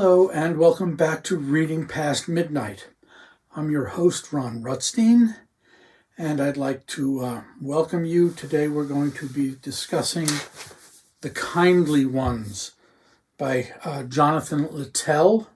Hello and welcome back to Reading Past Midnight. I'm your host, Ron Rutstein, and I'd like to welcome you. Today we're going to be discussing The Kindly Ones by Jonathan Littell.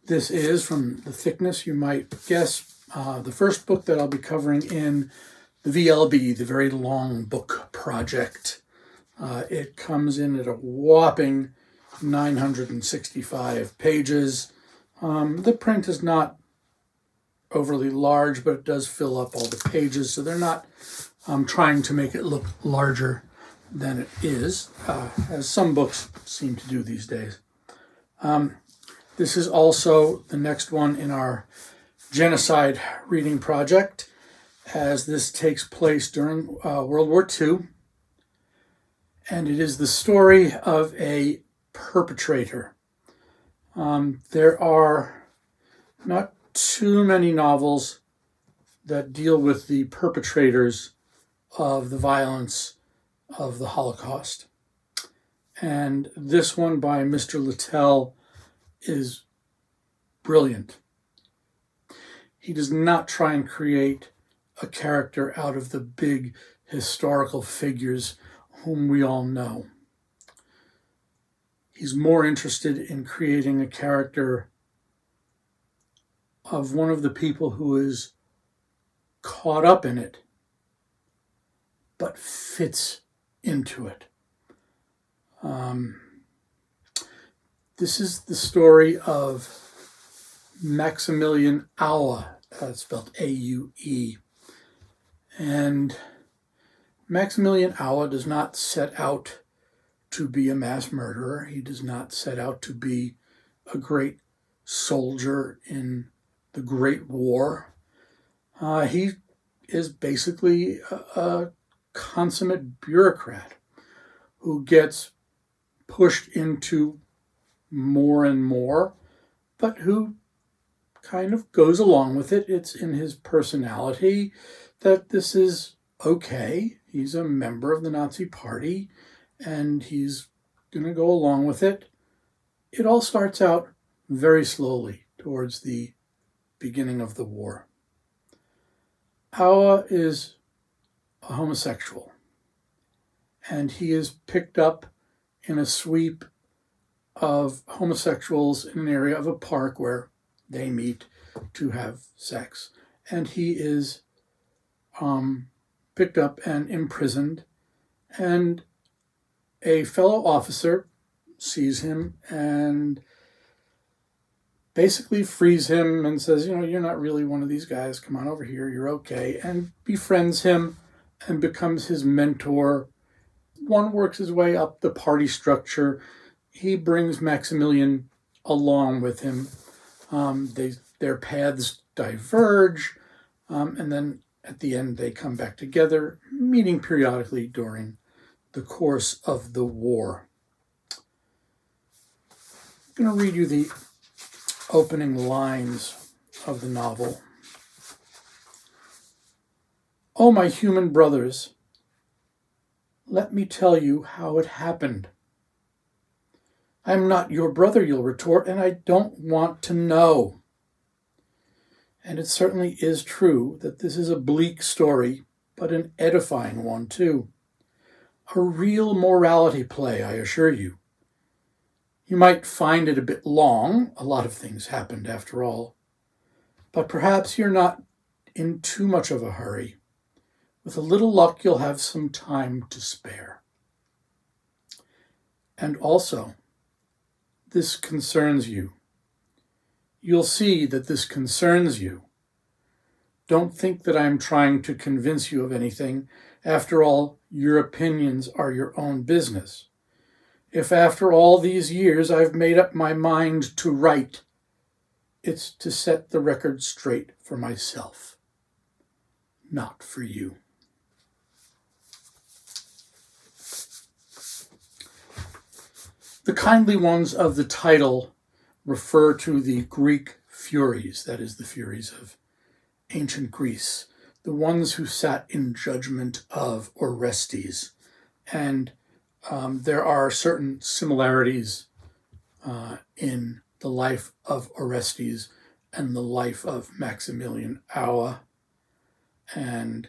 This is, from the thickness you might guess, the first book that I'll be covering in the VLB, the Very Long Book Project. It comes in at a whopping 965 pages. The print is not overly large, but it does fill up all the pages, so they're not trying to make it look larger than it is, as some books seem to do these days. This is also the next one in our Genocide reading project, as this takes place during World War II, and it is the story of a perpetrator. There are not too many novels that deal with the perpetrators of the violence of the Holocaust. And this one by Mr. Littell is brilliant. He does not try and create a character out of the big historical figures whom we all know. He's more interested in creating a character of one of the people who is caught up in it, but fits into it. This is the story of Maximilien Aue, spelled A-U-E. And Maximilien Aue does not set out to be a mass murderer. He does not set out to be a great soldier in the Great War. He is basically a consummate bureaucrat who gets pushed into more and more, but who kind of goes along with it. It's in his personality that this is okay. He's a member of the Nazi Party, and he's going to go along with it. It all starts out very slowly towards the beginning of the war. Aue is a homosexual, and he is picked up in a sweep of homosexuals in an area of a park where they meet to have sex. And he is picked up and imprisoned, and a fellow officer sees him and basically frees him and says, you're not really one of these guys. Come on over here. You're okay. And befriends him and becomes his mentor. One works his way up the party structure. He brings Maximilian along with him. Their paths diverge. And then at the end, they come back together, meeting periodically during the course of the war. I'm going to read you the opening lines of the novel. "Oh, my human brothers, let me tell you how it happened. I'm not your brother," you'll retort, "and I don't want to know." And it certainly is true that this is a bleak story, but an edifying one too. A real morality play, I assure you. You might find it a bit long. A lot of things happened after all. But perhaps you're not in too much of a hurry. With a little luck, you'll have some time to spare. And also, this concerns you. You'll see that this concerns you. Don't think that I'm trying to convince you of anything. After all, your opinions are your own business. If after all these years I've made up my mind to write, it's to set the record straight for myself, not for you. The kindly ones of the title refer to the Greek Furies, that is, the Furies of ancient Greece, the ones who sat in judgment of Orestes. And there are certain similarities in the life of Orestes and the life of Maximilien Aue. And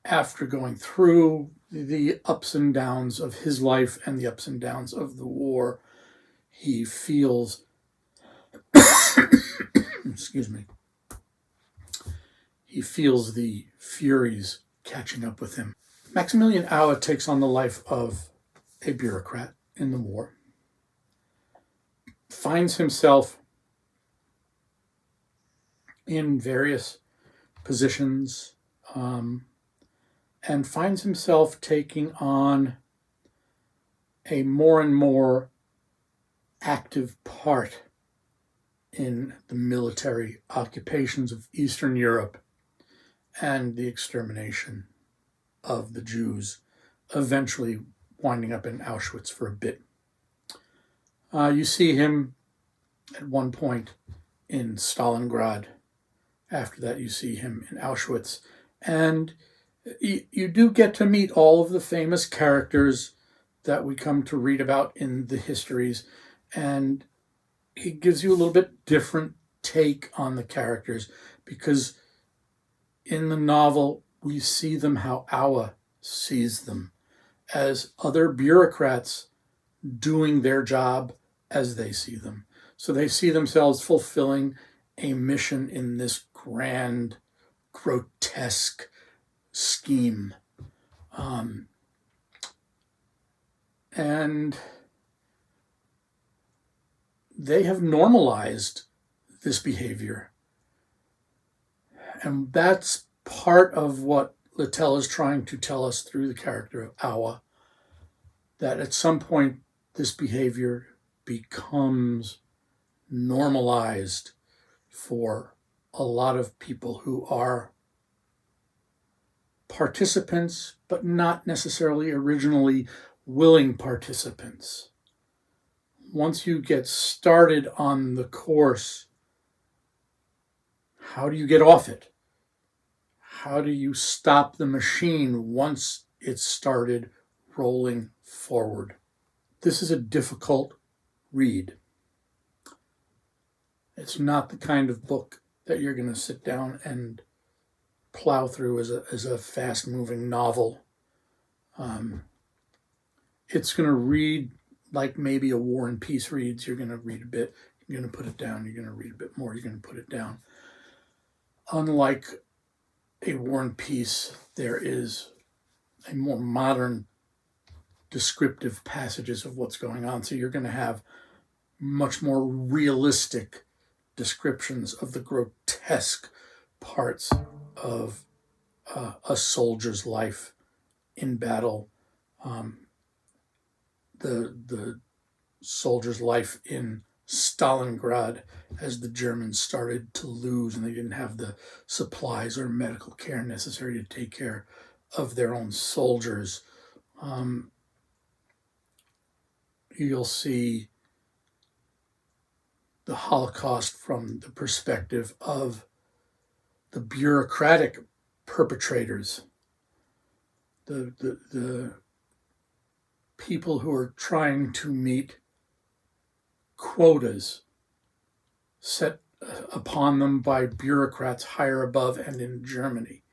after going through the ups and downs of his life and the ups and downs of the war, he feels, excuse me, he feels the Furies catching up with him. Maximilien Aue takes on the life of a bureaucrat in the war, finds himself in various positions, and finds himself taking on a more and more active part in the military occupations of Eastern Europe and the extermination of the Jews, eventually winding up in Auschwitz for a bit. You see him at one point in Stalingrad. After that, you see him in Auschwitz. And you do get to meet all of the famous characters that we come to read about in the histories. And he gives you a little bit different take on the characters, because in the novel, we see them how Aue sees them, as other bureaucrats doing their job as they see them. So they see themselves fulfilling a mission in this grand, grotesque scheme. And they have normalized this behavior. And that's part of what Littell is trying to tell us through the character of Aue, that at some point this behavior becomes normalized for a lot of people who are participants, but not necessarily originally willing participants. Once you get started on the course, how do you get off it? How do you stop the machine once it's started rolling forward? This is a difficult read. It's not the kind of book that you're going to sit down and plow through as a fast-moving novel. It's going to read like maybe a War and Peace reads. You're going to read a bit, you're going to put it down, you're going to read a bit more, you're going to put it down. Unlike a War and Peace, there is a more modern descriptive passages of what's going on. So you're going to have much more realistic descriptions of the grotesque parts of a soldier's life in battle. The soldier's life in Stalingrad as the Germans started to lose and they didn't have the supplies or medical care necessary to take care of their own soldiers. You'll see the Holocaust from the perspective of the bureaucratic perpetrators, the people who are trying to meet quotas set upon them by bureaucrats higher above and in Germany,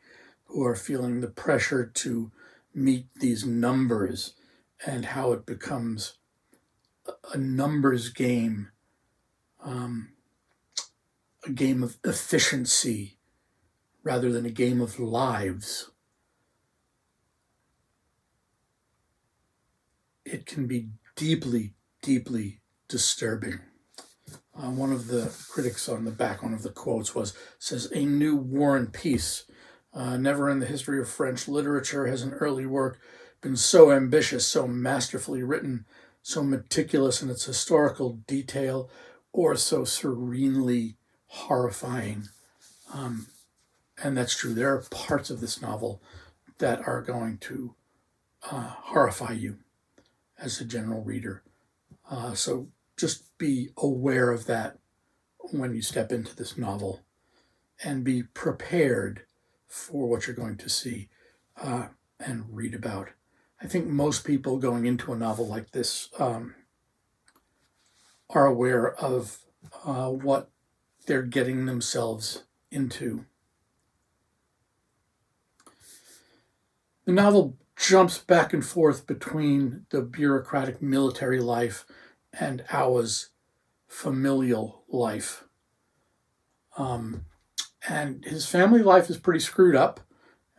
who are feeling the pressure to meet these numbers, and how it becomes a numbers game, a game of efficiency rather than a game of lives. It can be deeply, deeply disturbing. One of the critics on the back, one of the quotes says, "A new War and Peace. Never in the history of French literature has an early work been so ambitious, so masterfully written, so meticulous in its historical detail, or so serenely horrifying." And that's true. There are parts of this novel that are going to horrify you as a general reader. So just be aware of that when you step into this novel, and be prepared for what you're going to see and read about. I think most people going into a novel like this are aware of what they're getting themselves into. The novel jumps back and forth between the bureaucratic military life and Aue's familial life. And his family life is pretty screwed up,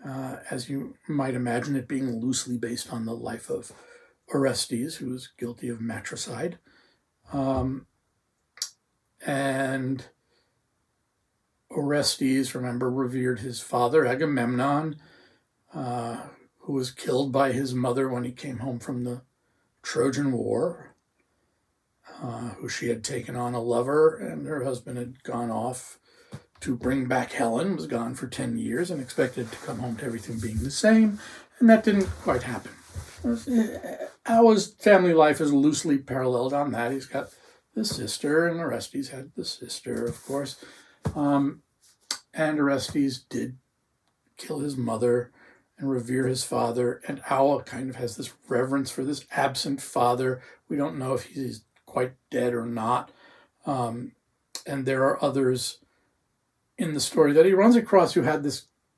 as you might imagine, it being loosely based on the life of Orestes, who was guilty of matricide. And Orestes, remember, revered his father, Agamemnon, who was killed by his mother when he came home from the Trojan War, who she had taken on a lover, and her husband had gone off to bring back Helen, was gone for 10 years and expected to come home to everything being the same, and that didn't quite happen. Aue's family life is loosely paralleled on that. He's got the sister, and Orestes had the sister, of course. And Orestes did kill his mother and revere his father, and Aue kind of has this reverence for this absent father. We don't know if he's quite dead or not. And there are others in the story that he runs across who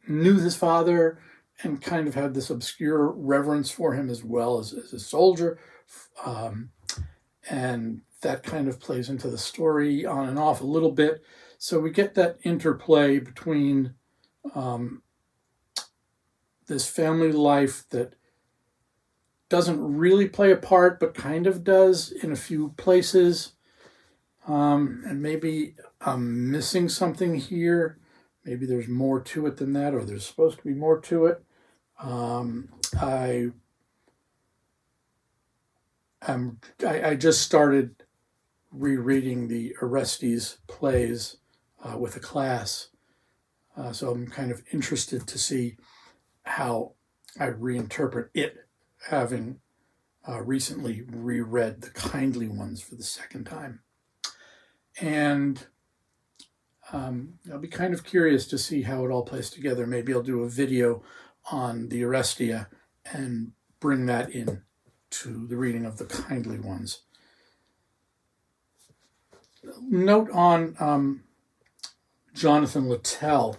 knew his father and kind of had this obscure reverence for him as well as a soldier. And that kind of plays into the story on and off a little bit. So we get that interplay between this family life that doesn't really play a part, but kind of does in a few places. And maybe I'm missing something here. Maybe there's more to it than that, or there's supposed to be more to it. I just started rereading the Orestes plays with a class, so I'm kind of interested to see how I reinterpret it, having recently reread The Kindly Ones for the second time. And I'll be kind of curious to see how it all plays together. Maybe I'll do a video on the Orestia and bring that in to the reading of The Kindly Ones. Note on Jonathan Littell.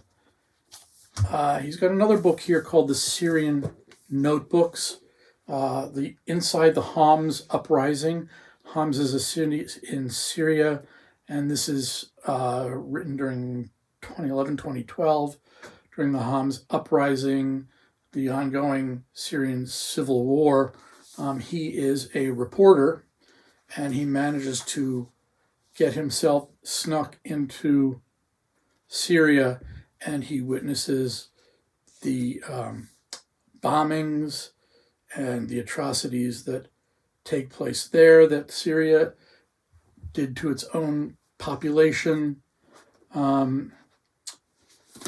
He's got another book here called The Syrian Notebooks. The Inside the Homs Uprising. Homs is a city in Syria, and this is written during 2011-2012, during the Homs Uprising, the ongoing Syrian civil war. He is a reporter, and he manages to get himself snuck into Syria, and he witnesses the bombings and the atrocities that take place there, that Syria did to its own population.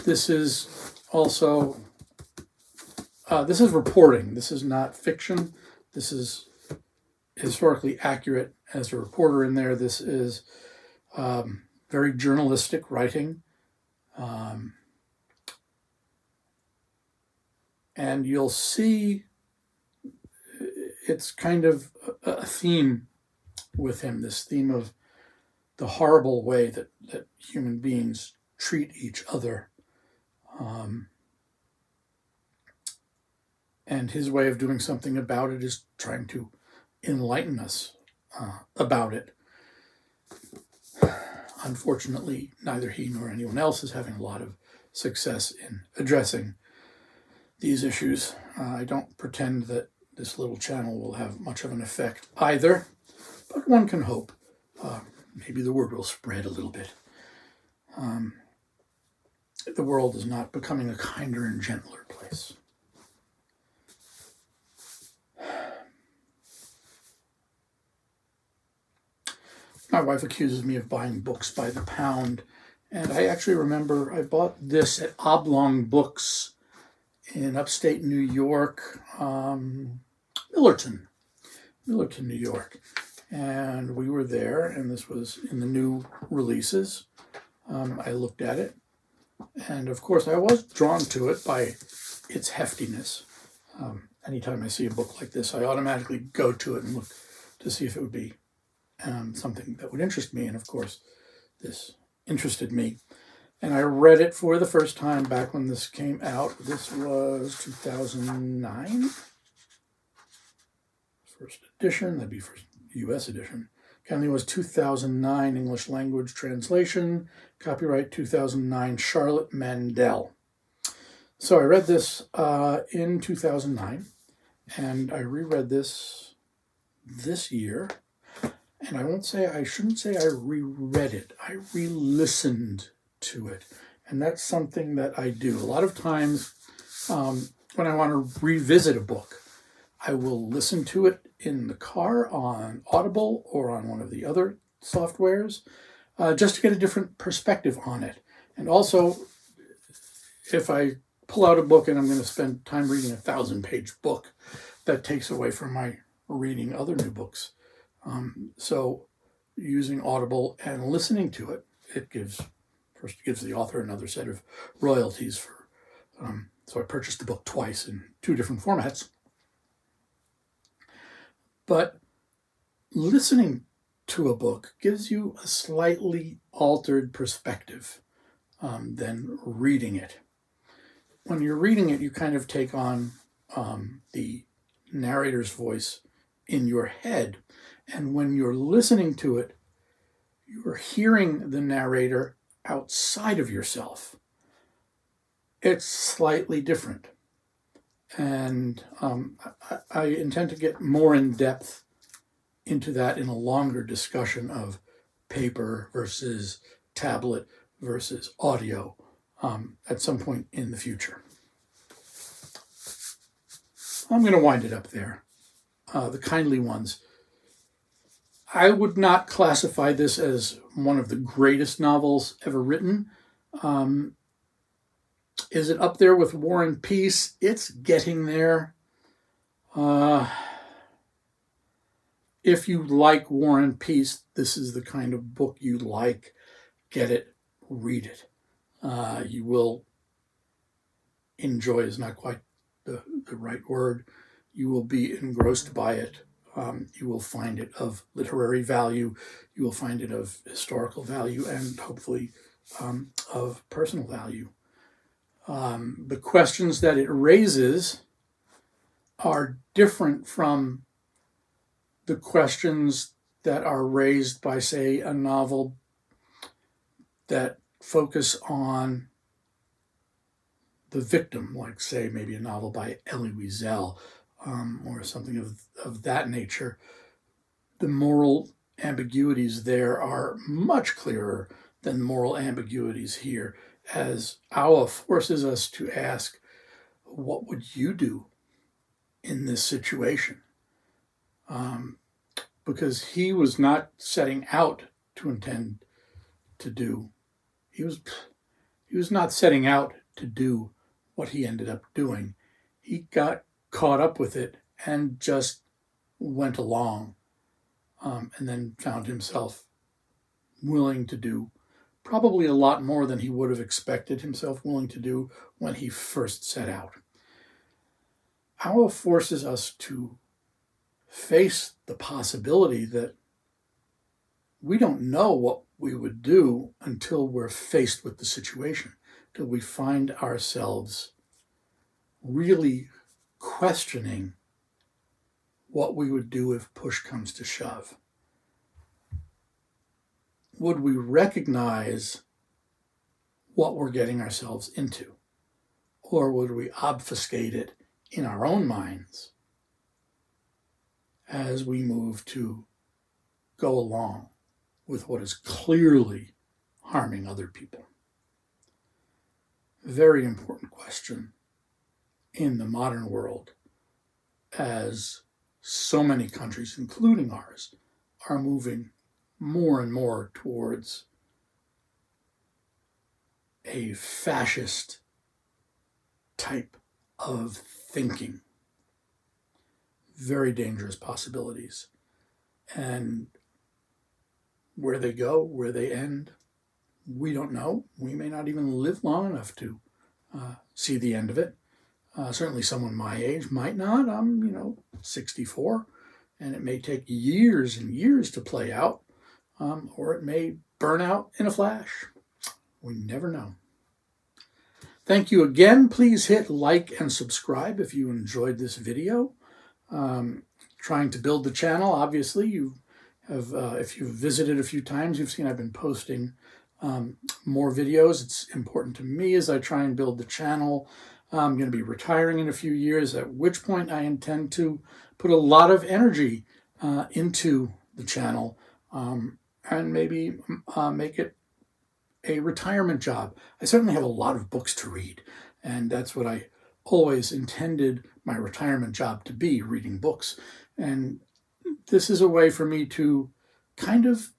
This is also, this is reporting. This is not fiction. This is historically accurate as a reporter in there. This is very journalistic writing. And you'll see it's kind of a theme with him, this theme of the horrible way that human beings treat each other. And his way of doing something about it is trying to enlighten us about it. Unfortunately, neither he nor anyone else is having a lot of success in addressing these issues. I don't pretend that this little channel will have much of an effect either, but one can hope. Maybe the word will spread a little bit. The world is not becoming a kinder and gentler place. My wife accuses me of buying books by the pound, and I actually remember I bought this at Oblong Books in upstate New York, Millerton, New York. And we were there, and this was in the new releases. I looked at it, and of course I was drawn to it by its heftiness. Anytime I see a book like this, I automatically go to it and look to see if it would be something that would interest me. And of course, this interested me. And I read it for the first time back when this came out. This was 2009. First edition, that'd be first U.S. edition. Kindly was 2009 English language translation. Copyright 2009 Charlotte Mandel. So I read this in 2009, and I reread this year. And I shouldn't say I reread it. I re-listened to it. And that's something that I do. A lot of times when I want to revisit a book, I will listen to it in the car on Audible or on one of the other softwares just to get a different perspective on it. And also, if I pull out a book and I'm going to spend time reading a 1,000-page book, that takes away from my reading other new books. So using Audible and listening to it, it gives the author another set of royalties for. So I purchased the book twice in 2 different formats. But listening to a book gives you a slightly altered perspective than reading it. When you're reading it, you kind of take on the narrator's voice in your head. And when you're listening to it, you're hearing the narrator outside of yourself. It's slightly different. And I intend to get more in depth into that in a longer discussion of paper versus tablet versus audio at some point in the future. I'm going to wind it up there. The Kindly Ones. I would not classify this as one of the greatest novels ever written. Is it up there with War and Peace? It's getting there. If you like War and Peace, this is the kind of book you like. Get it, read it. You will enjoy is not quite the right word. You will be engrossed by it. You will find it of literary value. You will find it of historical value and hopefully of personal value. The questions that it raises are different from the questions that are raised by, say, a novel that focus on the victim, like, say, maybe a novel by Elie Wiesel or something of that nature. The moral ambiguities there are much clearer than moral ambiguities here, as Aue forces us to ask, what would you do in this situation? Because he was not setting out to intend to do. He was not setting out to do what he ended up doing. He got caught up with it and just went along, and then found himself willing to do probably a lot more than he would have expected himself willing to do when he first set out. Aue forces us to face the possibility that we don't know what we would do until we're faced with the situation, till we find ourselves really questioning what we would do if push comes to shove. Would we recognize what we're getting ourselves into? Or would we obfuscate it in our own minds as we move to go along with what is clearly harming other people? Very important question in the modern world, as so many countries, including ours, are moving more and more towards a fascist type of thinking. Very dangerous possibilities. And where they go, where they end, we don't know. We may not even live long enough to see the end of it. Certainly someone my age might not. I'm, 64. and it may take years and years to play out, or it may burn out in a flash. We never know. Thank you again. Please hit like and subscribe if you enjoyed this video. Trying to build the channel. Obviously, if you've visited a few times, you've seen I've been posting more videos. It's important to me as I try and build the channel. I'm going to be retiring in a few years, at which point I intend to put a lot of energy into the channel and maybe make it a retirement job. I certainly have a lot of books to read, and that's what I always intended my retirement job to be, reading books. And this is a way for me to kind of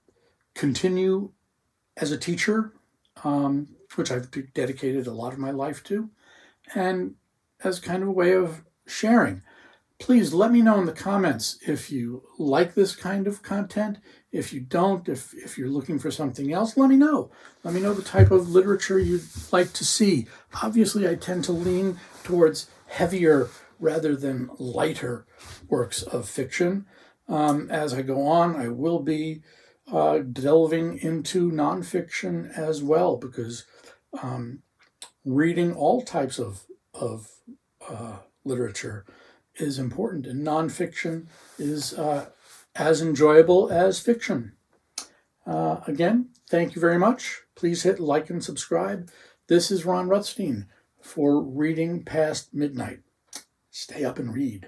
continue as a teacher, which I've dedicated a lot of my life to, and as kind of a way of sharing. Please let me know in the comments if you like this kind of content. If you don't, if you're looking for something else, let me know. Let me know the type of literature you'd like to see. Obviously, I tend to lean towards heavier rather than lighter works of fiction. As I go on, I will be delving into nonfiction as well, because reading all types of literature is important, and nonfiction is as enjoyable as fiction. Again, thank you very much. Please hit like and subscribe. This is Ron Ruthstein for Reading Past Midnight. Stay up and read.